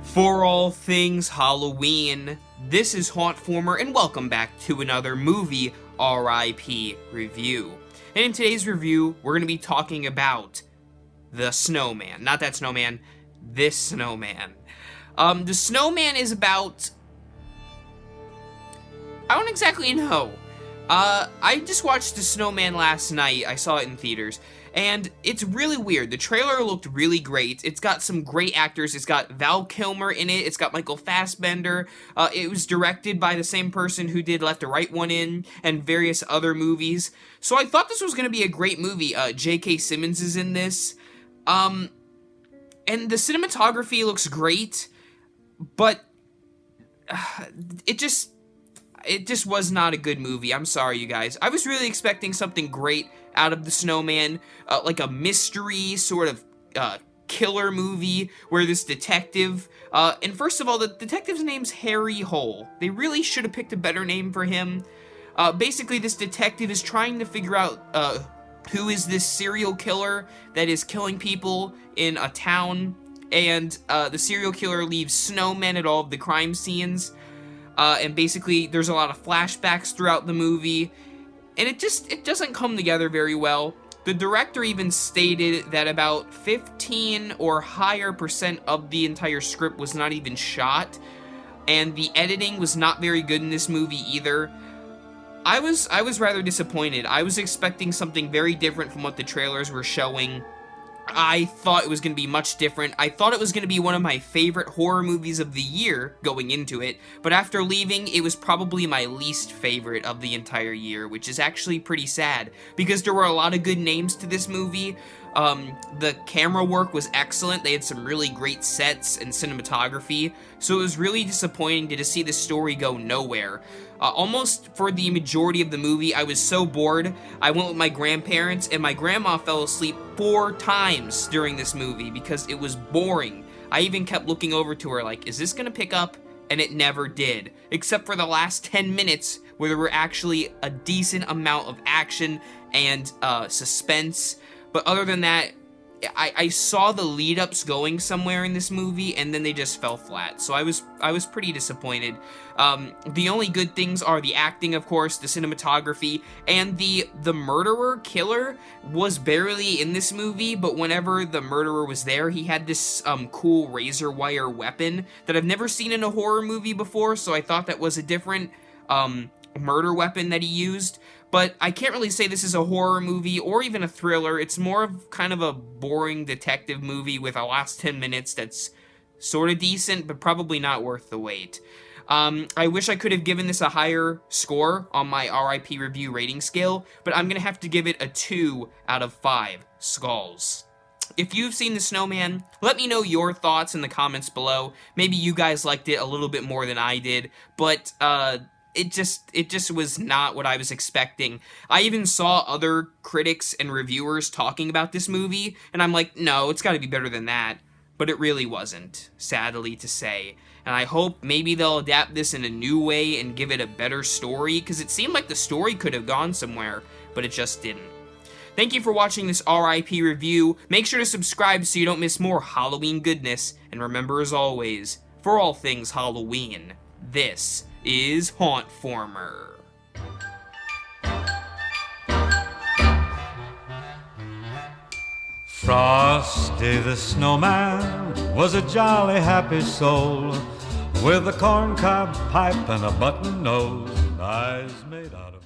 For all things Halloween, this is hauntformer and welcome back to another movie R.I.P. review. And in today's review, we're going to be talking about the snowman. Not that snowman, this snowman. The snowman is about... I don't exactly know. I just watched The Snowman last night. I saw it in theaters. And it's really weird. The trailer looked really great. It's got some great actors. It's got Val Kilmer in it. It's got Michael Fassbender. It was directed by the same person who did Let the Right One In and various other movies. So I thought this was going to be a great movie. J.K. Simmons is in this. And the cinematography looks great. But it just was not a good movie. I'm sorry, you guys. I was really expecting something great out of The Snowman, like a mystery sort of killer movie where this detective, and first of all, the detective's name's Harry Hole. They really should have picked a better name for him. Basically, this detective is trying to figure out who is this serial killer that is killing people in a town, and the serial killer leaves snowmen at all of the crime scenes. And basically, there's a lot of flashbacks throughout the movie, and it doesn't come together very well. The director even stated that about 15 or higher % of the entire script was not even shot, and the editing was not very good in this movie either. I was rather disappointed. I was expecting something very different from what the trailers were showing. I thought it was going to be much different. I thought it was going to be one of my favorite horror movies of the year going into it, but after leaving, it was probably my least favorite of the entire year, which is actually pretty sad, because there were a lot of good names to this movie. The camera work was excellent. They had some really great sets and cinematography, so it was really disappointing to just see the story go nowhere. Almost for the majority of the movie, I was so bored, I went with my grandparents, and my grandma fell asleep 4 times during this movie because it was boring. I even kept looking over to her like, is this gonna pick up? And it never did, except for the last 10 minutes where there were actually a decent amount of action and suspense. But other than that, I saw the lead-ups going somewhere in this movie, and then they just fell flat. So I was pretty disappointed. The only good things are the acting, of course, the cinematography, and the murderer killer was barely in this movie, but whenever the murderer was there, he had this cool razor wire weapon that I've never seen in a horror movie before, so I thought that was a different murder weapon that he used. But I can't really say this is a horror movie or even a thriller. It's more of kind of a boring detective movie with a last 10 minutes that's sort of decent, but probably not worth the wait. I wish I could have given this a higher score on my R.I.P. review rating scale, but I'm going to have to give it a 2 out of 5 skulls. If you've seen The Snowman, let me know your thoughts in the comments below. Maybe you guys liked it a little bit more than I did, but it just was not what I was expecting. I even saw other critics and reviewers talking about this movie, and I'm like, no, it's gotta be better than that. But it really wasn't, sadly to say. And I hope maybe they'll adapt this in a new way and give it a better story, because it seemed like the story could have gone somewhere, but it just didn't. Thank you for watching this R.I.P. review. Make sure to subscribe so you don't miss more Halloween goodness. And remember, as always, for all things Halloween, this is hauntformer. Frosty the Snowman was a jolly happy soul with a corncob pipe and a button nose and eyes made out of